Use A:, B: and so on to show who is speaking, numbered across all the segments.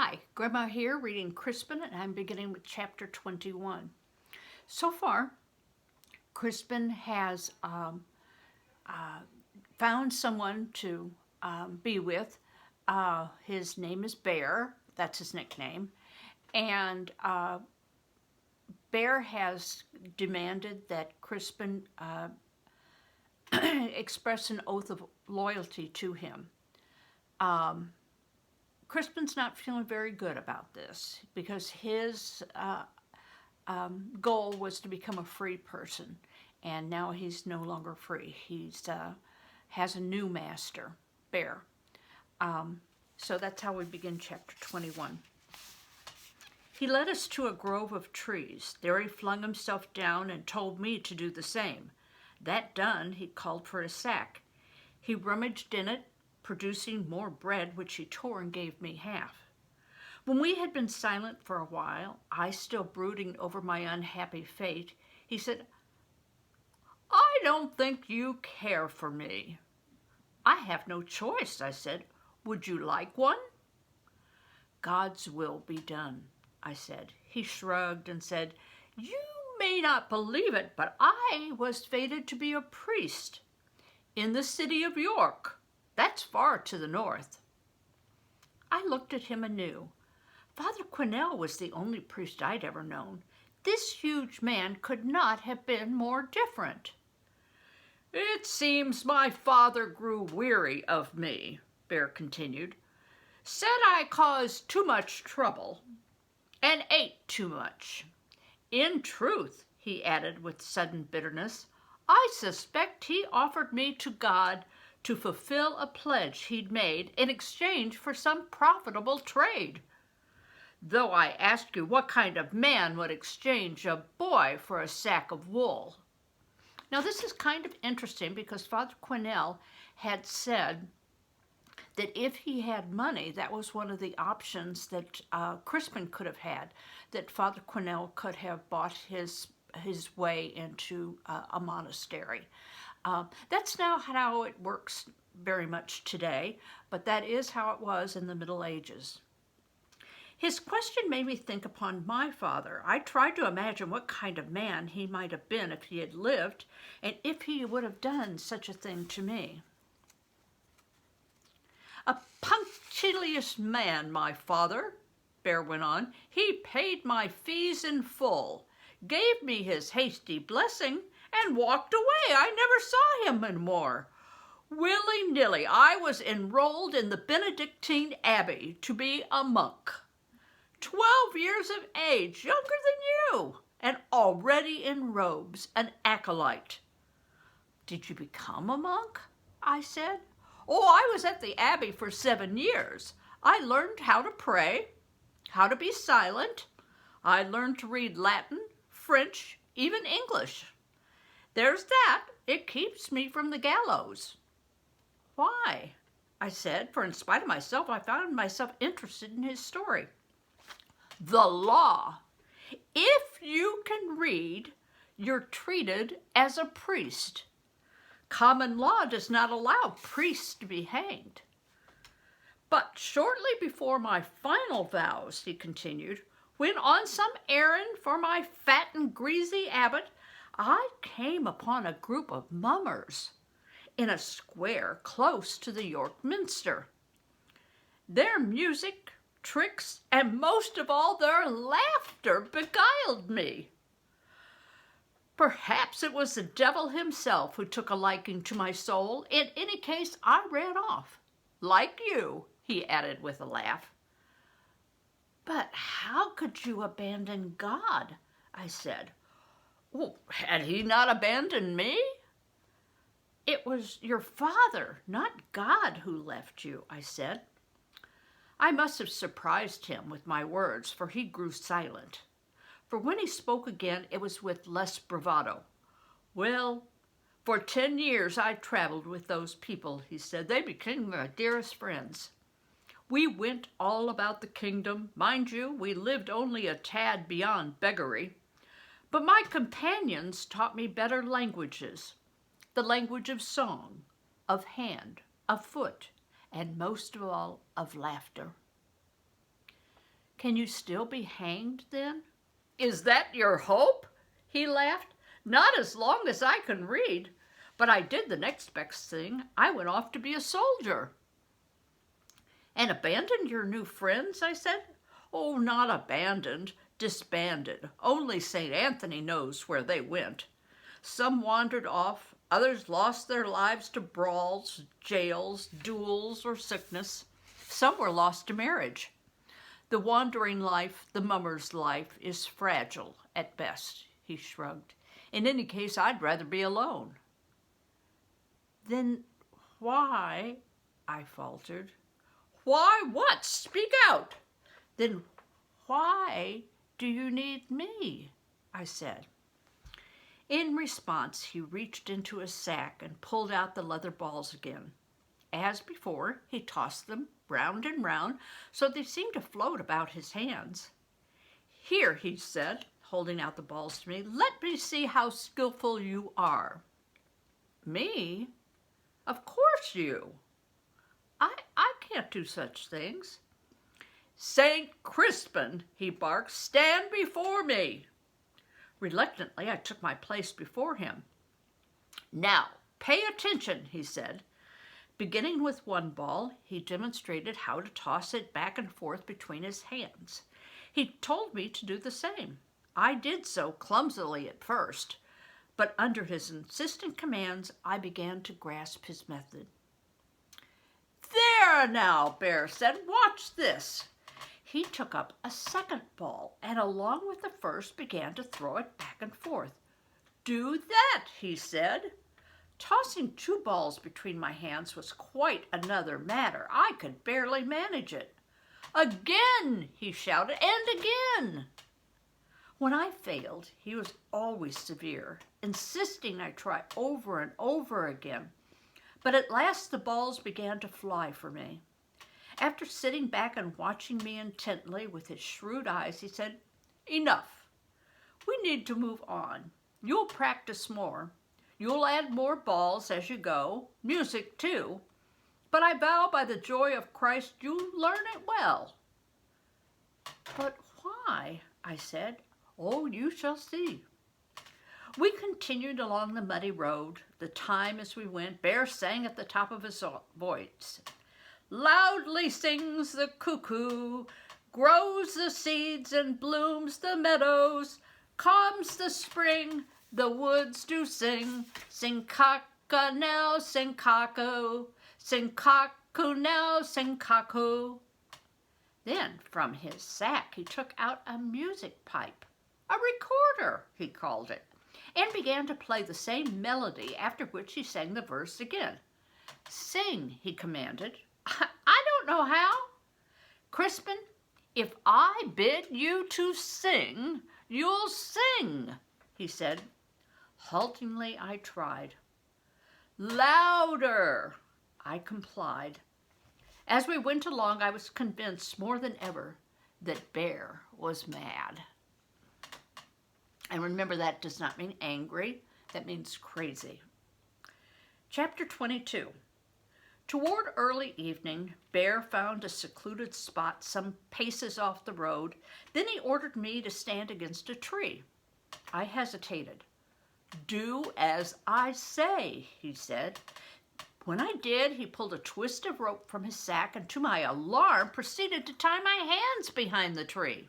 A: Hi, Grandma here reading Crispin, and I'm beginning with chapter 21. So far, Crispin has found someone to be with. His name is Bear, that's his nickname, and Bear has demanded that Crispin express an oath of loyalty to him. Crispin's not feeling very good about this because his goal was to become a free person, and now he's no longer free. He's has a new master, Bear. So that's how we begin chapter 21. He led us to a grove of trees. There he flung himself down and told me to do the same. That done, he called for a sack. He rummaged in it, producing more bread, which he tore and gave me half. When we had been silent for a while, I still brooding over my unhappy fate, he said, "I don't think you care for me." "I have no choice," I said. "Would you like one?" "God's will be done," I said. He shrugged and said, "You may not believe it, but I was fated to be a priest in the city of York. That's far to the north." I looked at him anew. Father Quinnell was the only priest I'd ever known. This huge man could not have been more different. "It seems my father grew weary of me," Bear continued. "Said I caused too much trouble and ate too much. In truth," he added with sudden bitterness, "I suspect he offered me to God to fulfill a pledge he'd made in exchange for some profitable trade. Though I ask you, what kind of man would exchange a boy for a sack of wool?" Now this is kind of interesting because Father Quinnell had said that if he had money, that was one of the options that Crispin could have had, that Father Quinnell could have bought his way into a monastery. That's not how it works very much today, but that is how it was in the Middle Ages. His question made me think upon my father. I tried to imagine what kind of man he might have been if he had lived, and if he would have done such a thing to me. "A punctilious man, my father," Bear went on. "He paid my fees in full, gave me his hasty blessing, and walked away. I never saw him anymore. Willy-nilly, I was enrolled in the Benedictine Abbey to be a monk. 12 years of age, younger than you, and already in robes, an acolyte." "Did you become a monk?" I said. "Oh, I was at the Abbey for 7 years. I learned how to pray, how to be silent. I learned to read Latin, French, even English. There's that. It keeps me from the gallows." "Why?" I said, for in spite of myself, I found myself interested in his story. "The law. If you can read, you're treated as a priest. Common law does not allow priests to be hanged. But shortly before my final vows," he continued, "when on some errand for my fat and greasy abbot, I came upon a group of mummers in a square close to the York Minster. Their music, tricks, and most of all their laughter beguiled me. Perhaps it was the devil himself who took a liking to my soul. In any case, I ran off. Like you," he added with a laugh. "But how could you abandon God?" I said. "Oh, had he not abandoned me?" "It was your father, not God, who left you," I said. I must have surprised him with my words, for he grew silent. For when he spoke again, it was with less bravado. "Well, for 10 years I traveled with those people," he said. "They became my dearest friends. We went all about the kingdom. Mind you, we lived only a tad beyond beggary. But my companions taught me better languages, the language of song, of hand, of foot, and most of all of laughter." Can you still be hanged then? Is that your hope? He laughed. Not as long as I can read. But I did the next best thing. I went off to be a soldier. And abandoned your new friends, I said. Oh, not abandoned, disbanded. Only St. Anthony knows where they went. Some wandered off, others lost their lives to brawls, jails, duels, or sickness. Some were lost to marriage. The wandering life, the mummer's life, is fragile at best, he shrugged. In any case, I'd rather be alone. Then why, I faltered. Why what? Speak out. Then why do you need me? I said. In response, he reached into his sack and pulled out the leather balls again. As before, he tossed them round and round so they seemed to float about his hands. Here, he said, holding out the balls to me, let me see how skillful you are. Me? Of course you. I can't do such things. Saint Crispin, he barked, stand before me. Reluctantly, I took my place before him. Now, pay attention, he said. Beginning with one ball, he demonstrated how to toss it back and forth between his hands. He told me to do the same. I did so clumsily at first, but under his insistent commands, I began to grasp his method. There now, Bear said, watch this. He took up a second ball and along with the first began to throw it back and forth. Do that, he said. Tossing two balls between my hands was quite another matter. I could barely manage it. Again, he shouted, and again. When I failed, he was always severe, insisting I try over and over again. But at last the balls began to fly for me. After sitting back and watching me intently with his shrewd eyes, he said, Enough. We need to move on. You'll practice more. You'll add more balls as you go, music too. But I vow by the joy of Christ you'll learn it well. But why? I said. Oh, you shall see. We continued along the muddy road. The time as we went, Bear sang at the top of his voice. Loudly sings the cuckoo, grows the seeds and blooms the meadows, comes the spring, the woods do sing. Sing caca now, sing caco, sing caco now, sing caco. Then from his sack he took out a music pipe, a recorder, he called it, and began to play the same melody, after which he sang the verse again. Sing, he commanded. I don't know how. Crispin, if I bid you to sing, you'll sing, he said. Haltingly I tried. Louder, I complied. As we went along, I was convinced more than ever that Bear was mad. And remember, that does not mean angry. That means crazy. Chapter 22. Toward early evening, Bear found a secluded spot some paces off the road. Then he ordered me to stand against a tree. I hesitated. Do as I say, he said. When I did, he pulled a twist of rope from his sack and, to my alarm, proceeded to tie my hands behind the tree.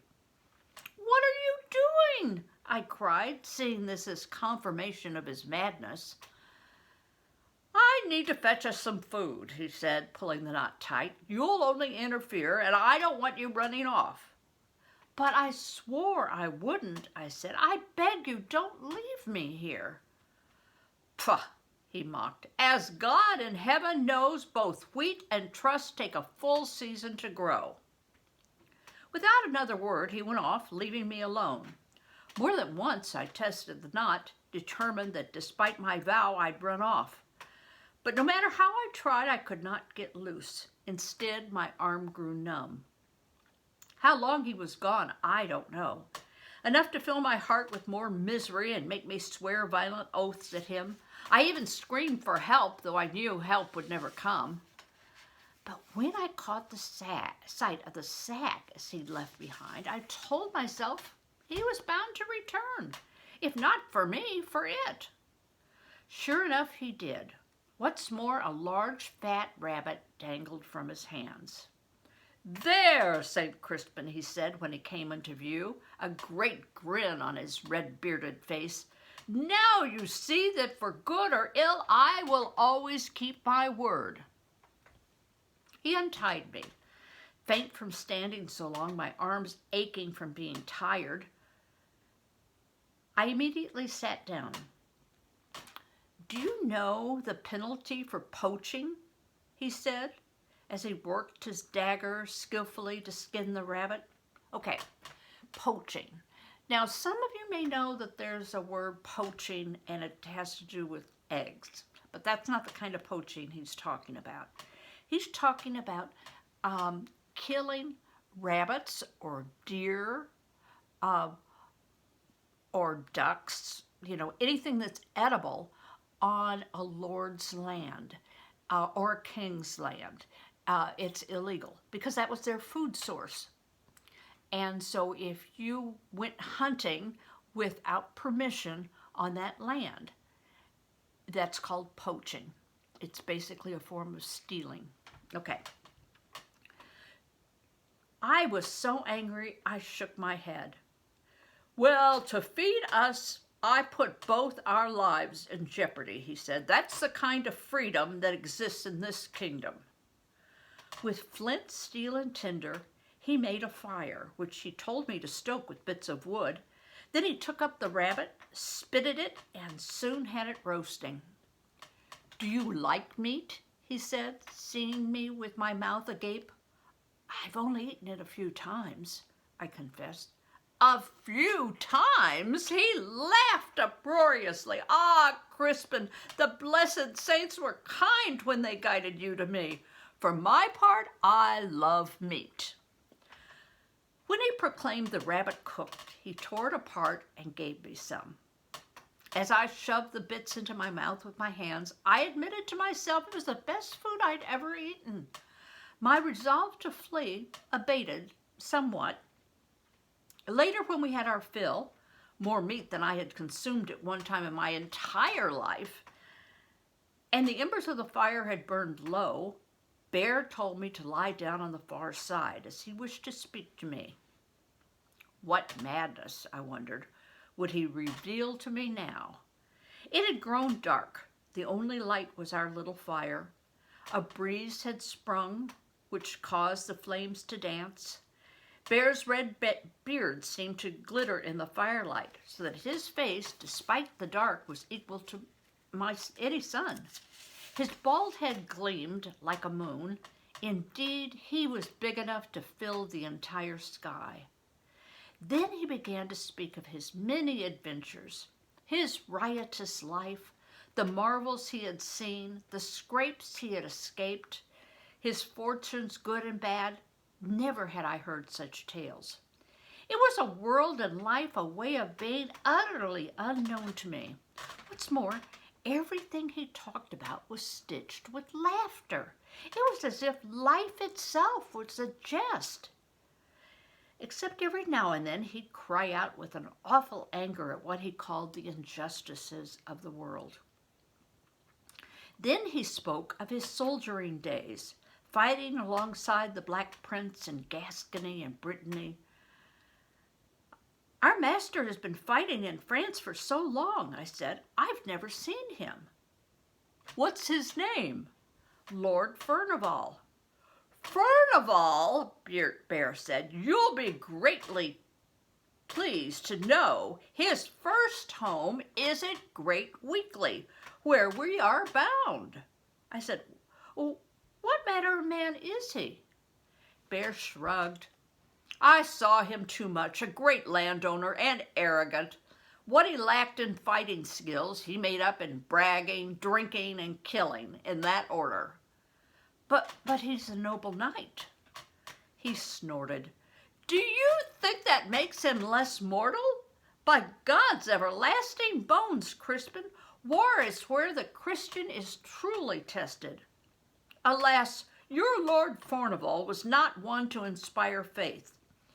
A: What are you doing? I cried, seeing this as confirmation of his madness. I need to fetch us some food, he said, pulling the knot tight. You'll only interfere, and I don't want you running off. But I swore I wouldn't, I said. I beg you, don't leave me here. Pah, he mocked. As God in heaven knows, both wheat and trust take a full season to grow. Without another word, he went off, leaving me alone. More than once I tested the knot, determined that despite my vow I'd run off. But no matter how I tried, I could not get loose. Instead, my arm grew numb. How long he was gone, I don't know. Enough to fill my heart with more misery and make me swear violent oaths at him. I even screamed for help, though I knew help would never come. But when I caught the sight of the sack as he'd left behind, I told myself he was bound to return, if not for me, for it. Sure enough, he did. What's more, a large fat rabbit dangled from his hands. "There, St. Crispin," he said when he came into view, a great grin on his red-bearded face. "Now you see that for good or ill I will always keep my word." He untied me, faint from standing so long, my arms aching from being tired. I immediately sat down. "Do you know the penalty for poaching?" he said, as he worked his dagger skillfully to skin the rabbit. Okay, poaching. Now, some of you may know that there's a word poaching and it has to do with eggs, but that's not the kind of poaching he's talking about. He's talking about killing rabbits or deer or ducks, anything that's edible on a lord's land or a king's land. It's illegal because that was their food source. And so if you went hunting without permission on that land, that's called poaching. It's basically a form of stealing. Okay. I was so angry, I shook my head. "Well, to feed us, I put both our lives in jeopardy," he said. "That's the kind of freedom that exists in this kingdom." With flint, steel, and tinder, he made a fire, which he told me to stoke with bits of wood. Then he took up the rabbit, spitted it, and soon had it roasting. "Do you like meat?" he said, seeing me with my mouth agape. "I've only eaten it a few times," I confessed. "A few times?" He laughed uproariously. "Ah, Crispin, the blessed saints were kind when they guided you to me. For my part, I love meat." When he proclaimed the rabbit cooked, he tore it apart and gave me some. As I shoved the bits into my mouth with my hands, I admitted to myself it was the best food I'd ever eaten. My resolve to flee abated somewhat. Later, when we had our fill, more meat than I had consumed at one time in my entire life, and the embers of the fire had burned low, Bear told me to lie down on the far side, as he wished to speak to me. What madness, I wondered, would he reveal to me now? It had grown dark. The only light was our little fire. A breeze had sprung, which caused the flames to dance. Bear's red beard seemed to glitter in the firelight, so that his face, despite the dark, was equal to any sun. His bald head gleamed like a moon. Indeed, he was big enough to fill the entire sky. Then he began to speak of his many adventures, his riotous life, the marvels he had seen, the scrapes he had escaped, his fortunes good and bad. Never had I heard such tales. It was a world and life, a way of being utterly unknown to me. What's more, everything he talked about was stitched with laughter. It was as if life itself was a jest. Except every now and then he'd cry out with an awful anger at what he called the injustices of the world. Then he spoke of his soldiering days, fighting alongside the Black Prince in Gascony and Brittany. "Our master has been fighting in France for so long," I said. "I've never seen him." "What's his name?" "Lord Furnival." "Furnival," Bear said. "You'll be greatly pleased to know his first home is at Great Weekly, where we are bound." I said, "What manner of man is he?" Bear shrugged. "I saw him too much, a great landowner and arrogant. What he lacked in fighting skills, he made up in bragging, drinking, and killing, in that order." But he's a noble knight." He snorted. "Do you think that makes him less mortal? By God's everlasting bones, Crispin, war is where the Christian is truly tested. Alas, Your Lord Furnival was not one to inspire faith.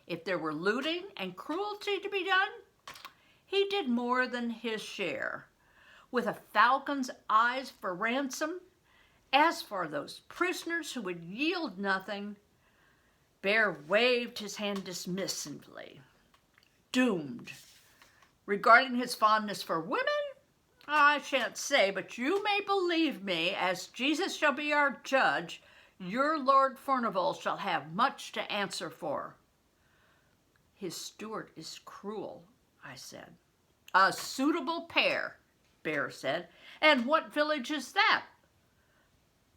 A: If there were looting and cruelty to be done, he did more than his share. With a falcon's eyes for ransom, as for those prisoners who would yield nothing, Bear waved his hand dismissively. Doomed. Regarding his fondness for women, I shan't say, but you may believe me, as Jesus shall be our judge, your Lord Furnival shall have much to answer for. His steward is cruel, I said. A suitable pair, Bear said. And what village is that?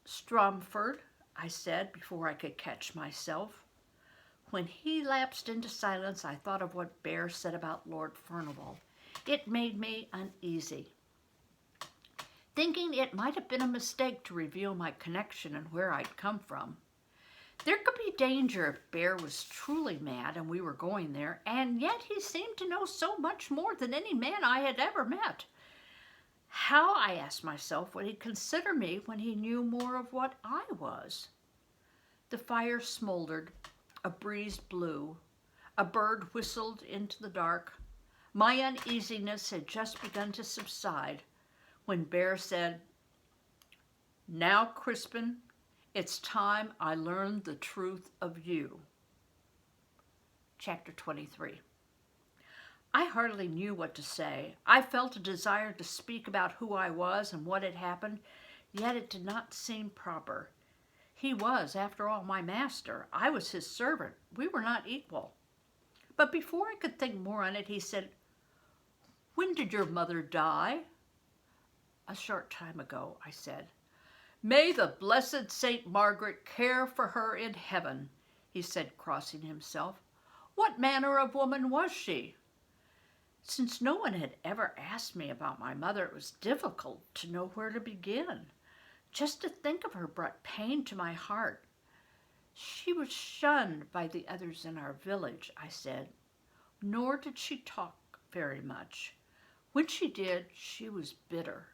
A: Stromford, I said before I could catch myself. When he lapsed into silence, I thought of what Bear said about Lord Furnival. It made me uneasy. Thinking it might have been a mistake to reveal my connection and where I'd come from. There could be danger if Bear was truly mad and we were going there, and yet he seemed to know so much more than any man I had ever met. How, I asked myself, would he consider me when he knew more of what I was? The fire smoldered, a breeze blew, a bird whistled into the dark. My uneasiness had just begun to subside when Bear said, Now, Crispin, it's time I learned the truth of you. Chapter 23. I hardly knew what to say. I felt a desire to speak about who I was and what had happened, yet it did not seem proper. He was, after all, my master. I was his servant. We were not equal. But before I could think more on it, he said, When did your mother die? A short time ago, I said. May the blessed Saint Margaret care for her in heaven, he said, crossing himself. What manner of woman was she? Since no one had ever asked me about my mother, it was difficult to know where to begin. Just to think of her brought pain to my heart. She was shunned by the others in our village, I said, nor did she talk very much. When she did, she was bitter.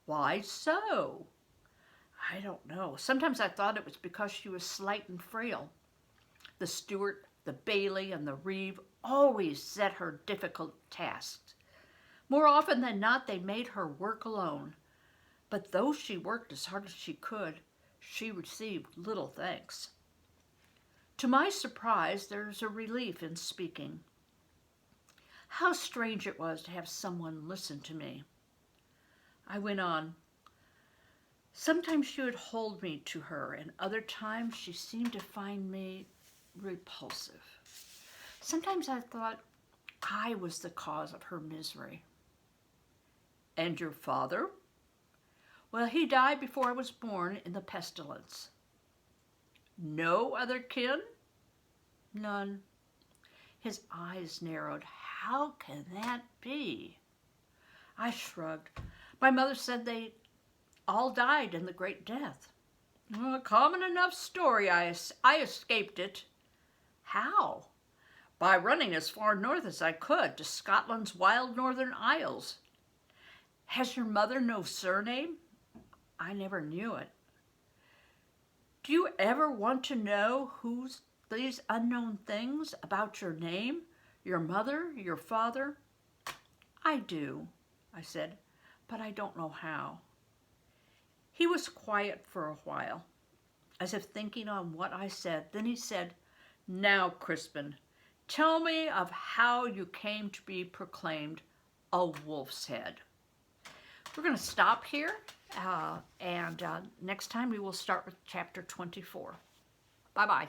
A: Why so? I don't know. Sometimes I thought it was because she was slight and frail. The steward, the bailey, and the reeve always set her difficult tasks. More often than not, they made her work alone. But though she worked as hard as she could, she received little thanks. To my surprise, there was a relief in speaking. How strange it was to have someone listen to me. I went on. Sometimes she would hold me to her, and other times she seemed to find me repulsive. Sometimes I thought I was the cause of her misery. And your father? Well, he died before I was born in the pestilence. No other kin? None. His eyes narrowed. How can that be? I shrugged. My mother said they all died in the Great Death. Well, a common enough story. I escaped it. How? By running as far north as I could to Scotland's wild northern isles. Has your mother no surname? I never knew it. Do you ever want to know who's these unknown things about your name, your mother, your father? I do, I said, but I don't know how. He was quiet for a while, as if thinking on what I said. Then he said, Now, Crispin, tell me of how you came to be proclaimed a wolf's head. We're going to stop here, and next time we will start with chapter 24. Bye-bye.